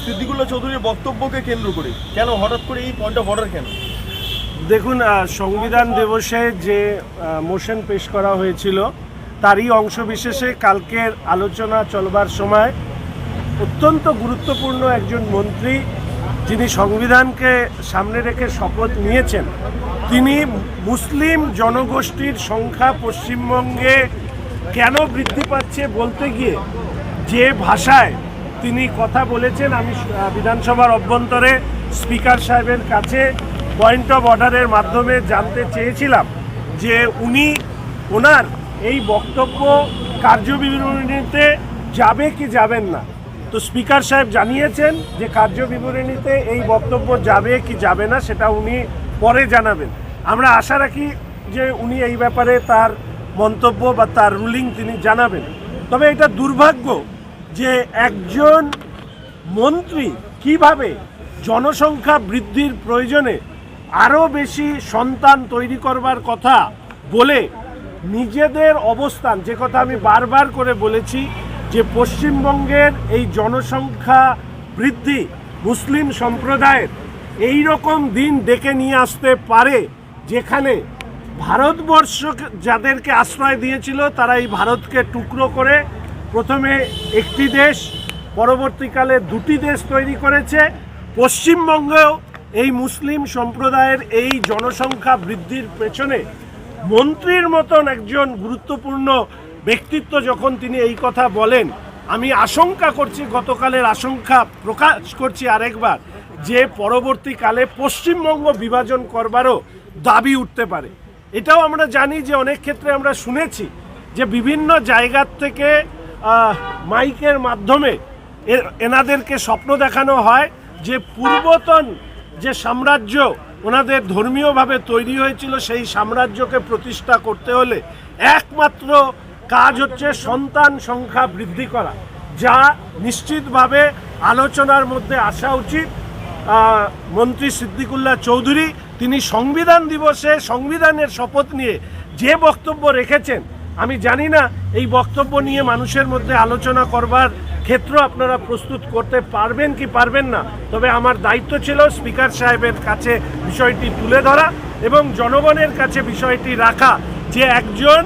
সিদ্দিকুল্লাহ চৌধুরীর বক্তব্যকে কেন্দ্র করে কেন হঠাৎ করে এই পয়েন্ট অফ অর্ডার কেন? দেখুন, সংবিধান দিবসে যে মোশন পেশ করা হয়েছিল তারই অংশ বিশেষে কালকের আলোচনা চলবার সময় অত্যন্ত গুরুত্বপূর্ণ একজন মন্ত্রী যিনি সংবিধানকে সামনে রেখে শপথ নিয়েছেন, তিনি মুসলিম জনগোষ্ঠীর সংখ্যা পশ্চিমবঙ্গে কেন বৃদ্ধি পাচ্ছে বলতে গিয়ে যে ভাষায় তিনি কথা বলেছেন, আমি বিধানসভার অভ্যন্তরে স্পিকার সাহেবের কাছে পয়েন্ট অফ অর্ডারের মাধ্যমে জানতে চেয়েছিলাম যে উনি ওনার এই বক্তব্য কার্যবিবরণীতে যাবে কি যাবেন না। তো স্পিকার সাহেব জানিয়েছেন যে কার্যবিবরণীতে এই বক্তব্য যাবে কি যাবে না সেটা উনি পরে জানাবেন। আমরা আশা রাখি যে উনি এই ব্যাপারে তার মন্তব্য বা তার রুলিং তিনি জানাবেন। তবে এটা দুর্ভাগ্য যে একজন মন্ত্রী কিভাবে জনসংখ্যা বৃদ্ধির প্রয়োজনে আরও বেশি সন্তান তৈরি করবার কথা বলে নিজেদের অবস্থান, যে কথা আমি বারবার করে বলেছি যে পশ্চিমবঙ্গের এই জনসংখ্যা বৃদ্ধি মুসলিম সম্প্রদায়ের এই রকম দিন ডেকে নিয়ে আসতে পারে যেখানে ভারতবর্ষ যাদেরকে আশ্রয় দিয়েছিল তারা এই ভারতকে টুকরো করে প্রথমে একটি দেশ, পরবর্তীকালে দুটি দেশ তৈরি করেছে। পশ্চিমবঙ্গেও এই মুসলিম সম্প্রদায়ের এই জনসংখ্যা বৃদ্ধির পেছনে মন্ত্রীর মতন একজন গুরুত্বপূর্ণ ব্যক্তিত্ব যখন তিনি এই কথা বলেন, আমি আশঙ্কা করছি, গতকালের আশঙ্কা প্রকাশ করছি আরেকবার, যে পরবর্তীকালে পশ্চিমবঙ্গ বিভাজন করবারও দাবি উঠতে পারে। এটাও আমরা জানি যে অনেক ক্ষেত্রে আমরা শুনেছি যে বিভিন্ন জায়গার থেকে মাইকের মাধ্যমে এনাদেরকে স্বপ্ন দেখানো হয় যে পূর্বতন যে সাম্রাজ্য ওনাদের ধর্মীয়ভাবে তৈরি হয়েছিল সেই সাম্রাজ্যকে প্রতিষ্ঠা করতে হলে একমাত্র কাজ হচ্ছে সন্তান সংখ্যা বৃদ্ধি করা, যা নিশ্চিতভাবে আলোচনার মধ্যে আসা উচিত। মন্ত্রী সিদ্দিকুল্লাহ চৌধুরী তিনি সংবিধান দিবসে সংবিধানের শপথ নিয়ে যে বক্তব্য রেখেছেন, আমি জানি না এই বক্তব্য নিয়ে মানুষের মধ্যে আলোচনা করবার ক্ষেত্র আপনারা প্রস্তুত করতে পারবেন কি পারবেন না। তবে আমার দায়িত্ব ছিল স্পিকার সাহেবের কাছে বিষয়টি তুলে ধরা এবং জনগণের কাছে বিষয়টি রাখা যে একজন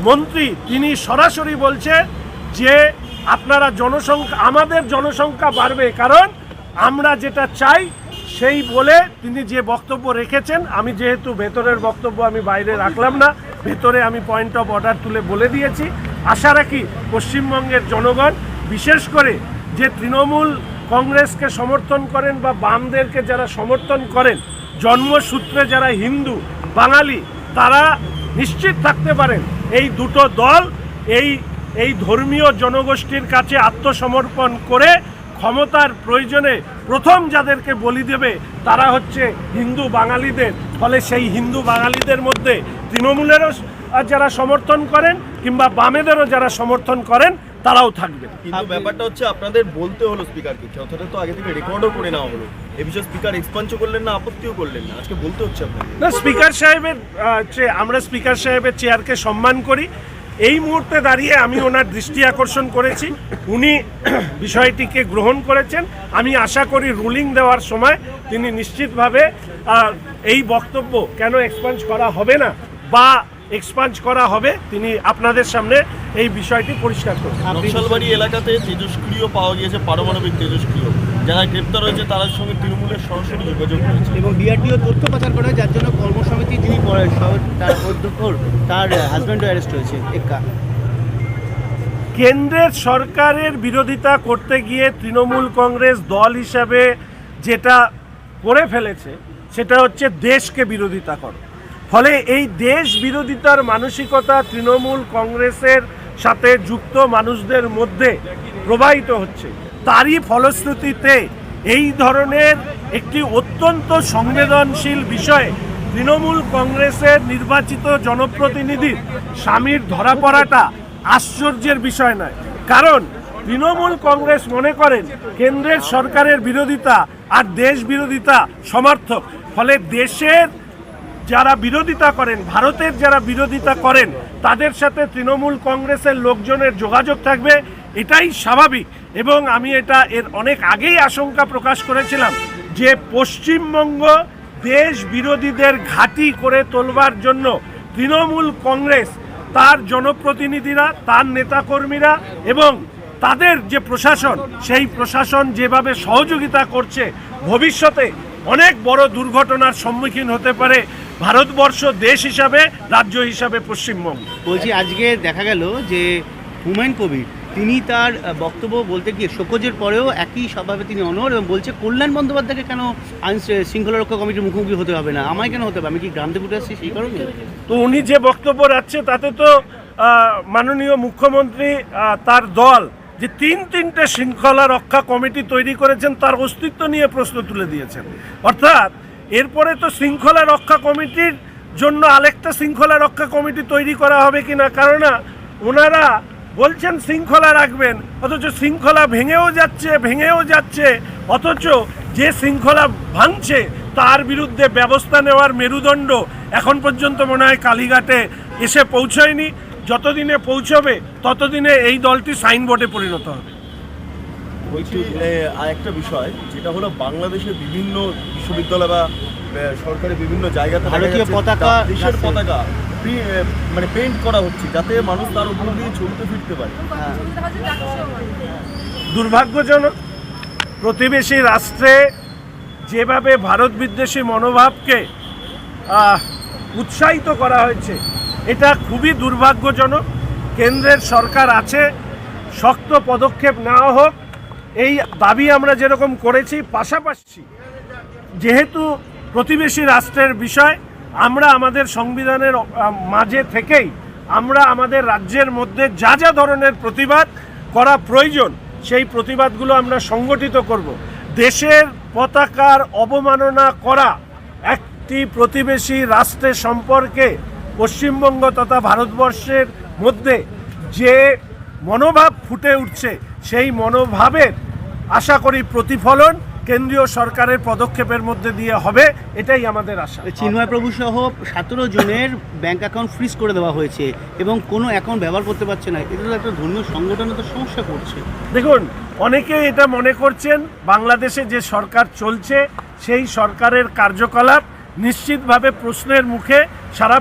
মন্ত্রী তিনি সরাসরি বলছে যে আপনারা আমাদের জনসংখ্যা বাড়বে, কারণ আমরা যেটা চাই সেই বলে তিনি যে বক্তব্য রেখেছেন। আমি যেহেতু ভেতরের বক্তব্য আমি বাইরে রাখলাম না, ভেতরে আমি পয়েন্ট অফ অর্ডার তুলে বলে দিয়েছি। আশা রাখি পশ্চিমবঙ্গের জনগণ, বিশেষ করে যে তৃণমূল কংগ্রেসকে সমর্থন করেন বা বামদেরকে যারা সমর্থন করেন, জন্মসূত্রে যারা হিন্দু বাঙালি, তারা নিশ্চিত থাকতে পারেন এই দুটো দল এই ধর্মীয় জনগোষ্ঠীর কাছে আত্মসমর্পণ করে ক্ষমতার প্রয়োজনে প্রথম যাদেরকে বলি দেবে তারা হচ্ছে হিন্দু বাঙালিদের। ফলে সেই হিন্দু বাঙালিদের মধ্যে তৃণমূলেরও যারা সমর্থন করেন কিংবা বামেদেরও যারা সমর্থন করেন তারাও থাকবে। কিন্তু ব্যাপারটা হচ্ছে আপনাদের বলতে হলো স্পিকারকে, কথাটা তো আগে থেকে রেকর্ডও করে নেওয়া হলো, এ বিষয়ে স্পিকার এক্সপান্সও করলেন না, আপত্তিও করলেন না, আজকে বলতে হচ্ছে আপনাদের। না, স্পিকার সাহেবের আমরা স্পিকার সাহেবের চেয়ারকে সম্মান করি। এই মুহূর্তে দাঁড়িয়ে আমি ওনার দৃষ্টি আকর্ষণ করেছি, উনি বিষয়টিকে গ্রহণ করেছেন। আমি আশা করি রুলিং দেওয়ার সময় তিনি নিশ্চিতভাবে এই বক্তব্য কেন এক্সপান্স করা হবে না বা এক্সপান্স করা হবে তিনি আপনাদের সামনে এই বিষয়টি পরিষ্কার করবেন। নকশালবাড়ি এলাকাতে তেজস্ক্রিয় পাওয়া গিয়েছে, পারমাণবিক তেজস্ক্রিয়, যারা গ্রেপ্তার হয়েছে তাদের সঙ্গে তৃণমূলের সরাসরি যোগাযোগ রয়েছে এবং বিআরটিও তথ্য পাচার করে, যার জন্য কর্মসমিতি যিনি তার অধ্যক্ষ তার হাজব্যান্ডও অ্যারেস্ট হয়েছে। কেন্দ্রের সরকারের বিরোধিতা করতে গিয়ে তৃণমূল কংগ্রেস দল হিসাবে যেটা করে ফেলেছে সেটা হচ্ছে দেশকে বিরোধিতা করো। ফলে এই দেশ বিরোধিতার মানসিকতা তৃণমূল কংগ্রেসের সাথে যুক্ত মানুষদের মধ্যে প্রবাহিত হচ্ছে। তারই ফলশ্রুতিতে এই ধরনের একটি অত্যন্ত সংবেদনশীল বিষয়ে তৃণমূল কংগ্রেসের নির্বাচিত জনপ্রতিনিধির স্বামীর ধরা পড়াটা আশ্চর্যের বিষয় নয়, কারণ তৃণমূল কংগ্রেস মনে করেন কেন্দ্রের সরকারের বিরোধিতা আর দেশ বিরোধিতা সমার্থক। ফলে দেশের যারা বিরোধিতা করেন, ভারতের যারা বিরোধিতা করেন, তাদের সাথে তৃণমূল কংগ্রেসের লোকজনের যোগাযোগ থাকবে। এটাই স্বাভাবিক। এবং আমি এর অনেক আগেই আশঙ্কা প্রকাশ করেছিলাম যে পশ্চিমবঙ্গ দেশ বিরোধীদের ঘাঁটি করে তোলবার জন্য তৃণমূল কংগ্রেস, তার জনপ্রতিনিধিরা, তার নেতাকর্মীরা এবং তাদের যে প্রশাসন, সেই প্রশাসন যেভাবে সহযোগিতা করছে, ভবিষ্যতে অনেক বড় দুর্ঘটনার সম্মুখীন হতে পারে ভারতবর্ষ দেশ হিসাবে, রাজ্য হিসাবে পশ্চিমবঙ্গ। বলছি, আজকে দেখা গেল যে হুমায়ুন কবির তিনি তার বক্তব্য বলতে গিয়ে শোকজের পরেও একই স্বভাবে তিনি অনড় এবং বলছে কল্যাণ বন্দ্যোপাধ্যায়কে কেন আইন শৃঙ্খলা রক্ষা কমিটির মুখোমুখি হতে হবে না, আমায় কেন হতে হবে, আমি কি গ্রাম থেকে উঠে আসছি সেই কারণে? তো উনি যে বক্তব্য রাখছে তাতে তো মাননীয় মুখ্যমন্ত্রী তার দল যে তিনটে শৃঙ্খলা রক্ষা কমিটি তৈরি করেছেন তার অস্তিত্ব নিয়ে প্রশ্ন তুলে দিয়েছেন। অর্থাৎ এরপরে তো শৃঙ্খলা রক্ষা কমিটির জন্য আরেকটা শৃঙ্খলা রক্ষা কমিটি তৈরি করা হবে কিনা, কারণ ওনারা বলছেন শৃঙ্খলা রাখবেন, অথচ শৃঙ্খলা ভেঙেও যাচ্ছে, অথচ যে শৃঙ্খলা ভাঙছে তার বিরুদ্ধে ব্যবস্থা নেওয়ার মেরুদণ্ড এখন পর্যন্ত মনে হয় কালীঘাটে এসে পৌঁছয়নি। যতদিনে পৌঁছবে ততদিনে এই দলটি সাইনবোর্ডে পরিণত হবে। বলছি আরেকটা বিষয়, যেটা হলো বাংলাদেশের বিভিন্ন বিশ্ববিদ্যালয় বা সরকারের বিভিন্ন জায়গাতে ভারতীয় পতাকা, দেশের পতাকা মানে পেইন্ট করা হচ্ছে যাতে মানুষ তার উপর দিয়ে চলতে ফিরতে পারে। দুর্ভাগ্যজনক, প্রতিবেশী রাষ্ট্রে যেভাবে ভারত বিদ্বেষী মনোভাবকে উৎসাহিত করা হয়েছে, এটা খুবই দুর্ভাগ্যজনক। কেন্দ্রের সরকার আছে, শক্ত পদক্ষেপ নেওয়া হোক, এই দাবি আমরা যেরকম করেছি। পাশাপাশি যেহেতু প্রতিবেশী রাষ্ট্রের বিষয়, আমরা আমাদের সংবিধানের মাঝে থেকেই আমরা আমাদের রাজ্যের মধ্যে যা যা ধরনের প্রতিবাদ করা প্রয়োজন সেই প্রতিবাদগুলো আমরা সংগঠিত করব। দেশের পতাকার অবমাননা করা একটি প্রতিবেশী রাষ্ট্রের সম্পর্কে পশ্চিমবঙ্গ তথা ভারতবর্ষের মধ্যে যে মনোভাব ফুটে উঠছে, সেই মনোভাবের আশা করি প্রতিফলন কেন্দ্রীয় সরকারের পদক্ষেপের মধ্যে দিয়ে হবে, এটাই আমাদের আশা। চিন্ময় প্রভু সহ 17 জনের ব্যাংক অ্যাকাউন্ট ফ্রিজ করে দেওয়া হয়েছে এবং কোনো অ্যাকাউন্ট ব্যবহার করতে পারছে না, এটা তো একটা ধর্মীয় সংগঠনে তো সমস্যা করছে। দেখুন, অনেকে এটা মনে করছেন বাংলাদেশে যে সরকার চলছে সেই সরকারের কার্যকলাপ নিশ্চিতভাবে প্রশ্নের মুখে সারা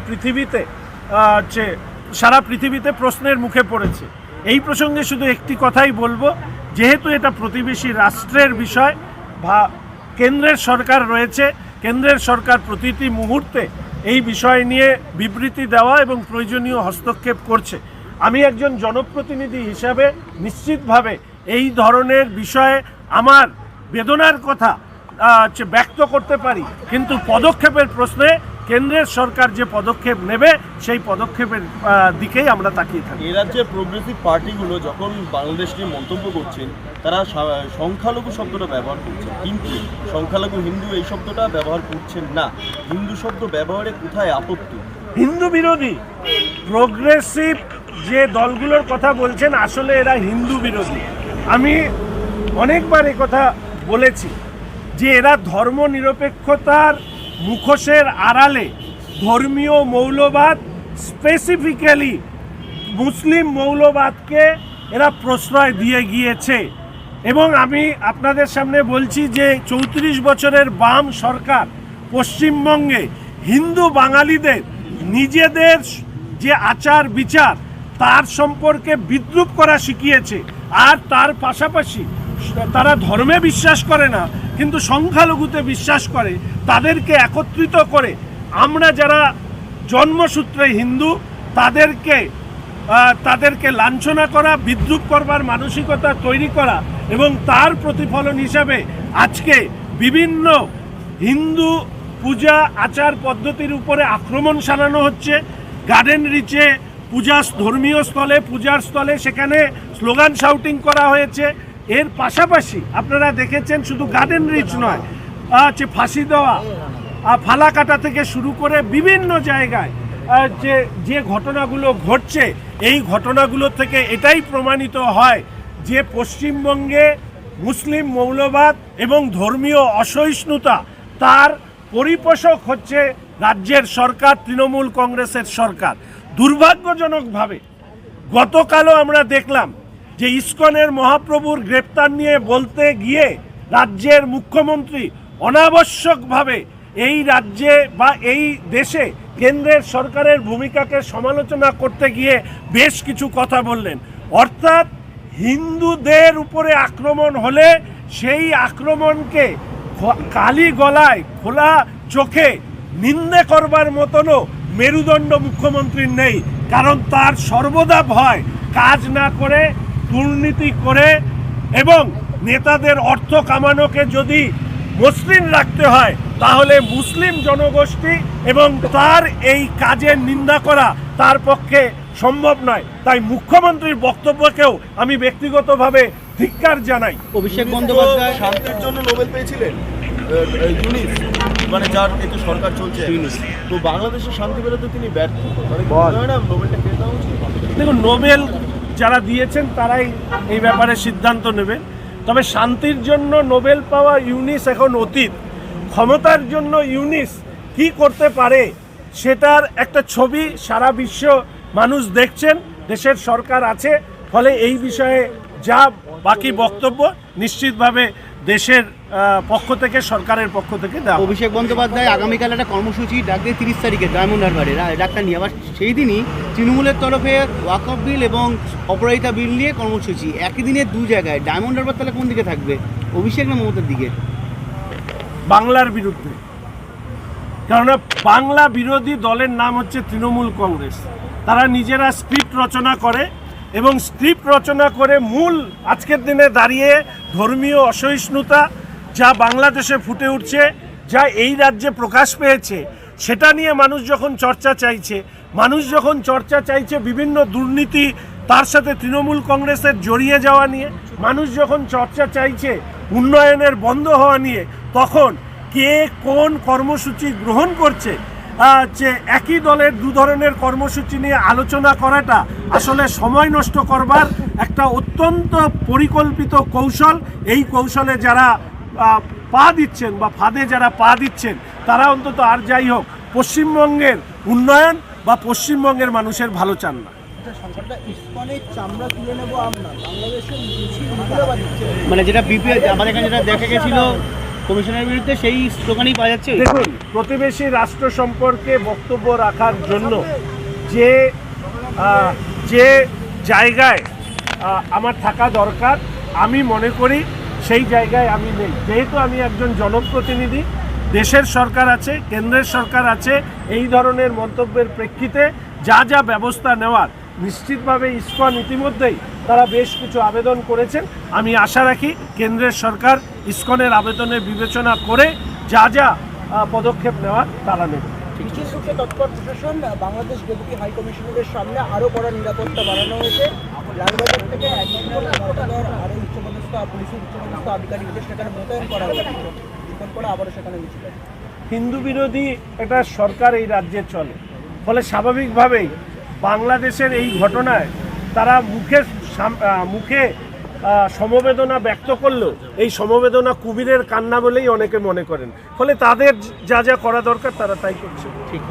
পৃথিবীতে প্রশ্নের মুখে পড়েছে। এই প্রসঙ্গে শুধু একটি কথাই বলবো, যেহেতু এটা প্রতিবেশী রাষ্ট্রের বিষয়, কেন্দ্রের সরকার রয়েছে, কেন্দ্রের সরকার প্রতিটি মুহূর্তে এই বিষয় নিয়ে বিবৃতি দেওয়া এবং প্রয়োজনীয় হস্তক্ষেপ করছে। আমি একজন জনপ্রতিনিধি হিসাবে নিশ্চিতভাবে এই ধরনের বিষয়ে আমার বেদনার কথা ব্যক্ত করতে পারি, কিন্তু পদক্ষেপের প্রশ্নে কেন্দ্রের সরকার যে পদক্ষেপ নেবে সেই পদক্ষেপের দিকেই আমরা তাকিয়ে থাকি। এই রাজ্যের প্রোগ্রেসিভ পার্টিগুলো যখন বাংলাদেশ নিয়ে মন্তব্য করছেন, তারা সংখ্যালঘু শব্দটা ব্যবহার করছেন, কিন্তু সংখ্যালঘু হিন্দু এই শব্দটা ব্যবহার করছেন না। হিন্দু শব্দ ব্যবহারে কোথায় আপত্তি? হিন্দু বিরোধী প্রোগ্রেসিভ যে দলগুলোর কথা বলছেন, আসলে এরা হিন্দু বিরোধী। আমি অনেকবার কথা বলেছি যে এরা ধর্মনিরপেক্ষতার মুখোশের আড়ালে ধর্মীয় মৌলবাদ, স্পেসিফিক্যালি মুসলিম মৌলবাদকে এরা প্রশ্রয় দিয়ে গিয়েছে। এবং আমি আপনাদের সামনে বলছি যে 34 বছরের বাম সরকার পশ্চিমবঙ্গে হিন্দু বাঙালিদের নিজেদের যে আচার বিচার তার সম্পর্কে বিদ্রূপ করা শিখিয়েছে। আর তার পাশাপাশি তারা ধর্মে বিশ্বাস করে না, কিন্তু সংখ্যালঘুতে বিশ্বাস করে। তাদেরকে একত্রিত করে আমরা যারা জন্মসূত্রে হিন্দু তাদেরকে লাঞ্ছনা করা, বিদ্রূপ করবার মানসিকতা তৈরি করা, এবং তার প্রতিফলন হিসাবে আজকে বিভিন্ন হিন্দু পূজা আচার পদ্ধতির উপরে আক্রমণ চালানো হচ্ছে। গার্ডেন রিচে ধর্মীয় স্থলে, পূজার স্থলে সেখানে স্লোগান শাউটিং করা হয়েছে। এর পাশাপাশি আপনারা দেখেছেন শুধু গার্ডেন রিচ নয়, ফাঁসি দেওয়া, ফালাকাটা থেকে শুরু করে বিভিন্ন জায়গায় যে ঘটনাগুলো ঘটছে, এই ঘটনাগুলো থেকে এটাই প্রমাণিত হয় যে পশ্চিমবঙ্গে মুসলিম মৌলবাদ এবং ধর্মীয় অসহিষ্ণুতা তার পরিপোষক হচ্ছে রাজ্যের সরকার, তৃণমূল কংগ্রেসের সরকার। দুর্ভাগ্যজনকভাবে গতকালও আমরা দেখলাম যে ইসকনের মহাপ্রভুর গ্রেপ্তার নিয়ে বলতে গিয়ে রাজ্যের মুখ্যমন্ত্রী অনাবশ্যকভাবে এই রাজ্যে বা এই দেশে কেন্দ্রের সরকারের ভূমিকাকে সমালোচনা করতে গিয়ে বেশ কিছু কথা বললেন। অর্থাৎ হিন্দুদের উপরে আক্রমণ হলে সেই আক্রমণকে কালি গলায় খোলা চোখে নিন্দে করবার মতনও মেরুদণ্ড মুখ্যমন্ত্রীর নেই, কারণ তার সর্বদা ভয় কাজ না করে, দুর্নীতি করে এবং নেতাদের অর্থ কামানোকে যদি মসৃণ রাখতে হয় তাহলে মুসলিম জনগোষ্ঠী এবং তার এই কাজের নিন্দা করা তার পক্ষে সম্ভব নয়। তাই মুখ্যমন্ত্রীর বক্তব্যকেও আমি ব্যক্তিগতভাবে ধিক্কার জানাই। অভিষেক বন্দ্যোপাধ্যায় শান্তির জন্য নোবেল পেয়েছিলেন ইউনিস, মানে যার এতে সরকার চলছে, তো বাংলাদেশের শান্তি বেরোতে তিনি ব্যর্থ, না নোবেলটা কেড়ে দেওয়া উচিত? দেখুন, নোবেল যারা দিয়েছেন তারাই এই ব্যাপারে সিদ্ধান্ত নেবেন। তবে শান্তির জন্য নোবেল পাওয়া ইউনিস এখন অতীত। ক্ষমতার জন্য ইউনিস কি করতে পারে সেটার একটা ছবি সারা বিশ্ব মানুষ দেখছেন। দেশের সরকার আছে, ফলে এই বিষয়ে যা বাকি বক্তব্য নিশ্চিতভাবে দেশের পক্ষ থেকে, সরকারের পক্ষ থেকে দেওয়া। অভিষেক বন্দ্যোপাধ্যায় আগামীকাল একটা কর্মসূচি ডাক দিয়ে 30 তারিখে ডায়মন্ড হারবারে ডাক্তার নিয়ে, আবার সেই দিনই তৃণমূলের তরফে ওয়াকফ বিল এবং অপরাজিতা বিল নিয়ে কর্মসূচি, একই দিনে দু জায়গায়। ডায়মন্ড হারবার তাহলে কোন দিকে থাকবে, অভিষেক না মমতার দিকে? বাংলার বিরুদ্ধে, কেননা বাংলা বিরোধী দলের নাম হচ্ছে তৃণমূল কংগ্রেস। তারা নিজেরা স্ক্রিপ্ট রচনা করে এবং স্ক্রিপ্ট রচনা করে মূল আজকের দিনে দাঁড়িয়ে ধর্মীয় অসহিষ্ণুতা যা বাংলাদেশে ফুটে উঠছে, যা এই রাজ্যে প্রকাশ পেয়েছে, সেটা নিয়ে মানুষ যখন চর্চা চাইছে বিভিন্ন দুর্নীতি, তার সাথে তৃণমূল কংগ্রেসের জড়িয়ে যাওয়া নিয়ে, মানুষ যখন চর্চা চাইছে উন্নয়নের বন্ধ হওয়া নিয়ে, তখন কে কোন কর্মসূচি গ্রহণ করছে, যে একই দলের দু ধরনের কর্মসূচি নিয়ে আলোচনা করাটা আসলে সময় নষ্ট করবার একটা অত্যন্ত পরিকল্পিত কৌশল। এই কৌশলে যারা পা দিচ্ছেন বা ফাঁদে যারা পা দিচ্ছেন, তারা অন্তত আর যাই হোক পশ্চিমবঙ্গের উন্নয়ন বা পশ্চিমবঙ্গের মানুষের ভালো চান না। মানে যেটা বিপিএল আমাদের এখানে যেটা দেখা গেছিল কমিশনের বিরুদ্ধে, সেই স্লোগানই পাওয়া যাচ্ছে। দেখুন, প্রতিবেশী রাষ্ট্র সম্পর্কে বক্তব্য রাখার জন্য যে জায়গায় আমার থাকা দরকার, আমি মনে করি সেই জায়গায় আমি নেই। যেহেতু আমি একজন জনপ্রতিনিধি, দেশের সরকার আছে, কেন্দ্রের সরকার আছে, এই ধরনের মন্তব্যের প্রেক্ষিতে যা যা ব্যবস্থা নেওয়ার, নিশ্চিতভাবে ইসকন ইতিমধ্যেই তারা বেশ কিছু আবেদন করেছেন। আমি আশা রাখি কেন্দ্রের সরকার ইসকনের আবেদনের বিবেচনা করে যা যা পদক্ষেপ নেওয়ার তারা নেবে। তৎপর প্রশাসন, বাংলাদেশ ডেপুটি হাই কমিশনারের সামনে আরও কড়া নিরাপত্তা বাড়ানো হয়েছে। লালবাজার থেকে আরও উচ্চপদস্থ পুলিশের উচ্চপদস্থ আধিকারিকদের সেখানে মোতায়েন করা হয়েছে, করে আবারও সেখানে মিছিল। হিন্দু বিরোধী একটা সরকার এই রাজ্যে চলে, ফলে স্বাভাবিকভাবেই বাংলাদেশের এই ঘটনায় তারা মুখে সমবেদনা ব্যক্ত করলেও এই সমবেদনা কুমিরের কান্না বলেই অনেকে মনে করেন। ফলে তাদের যা যা করা দরকার তারা তাই করছে। ঠিক।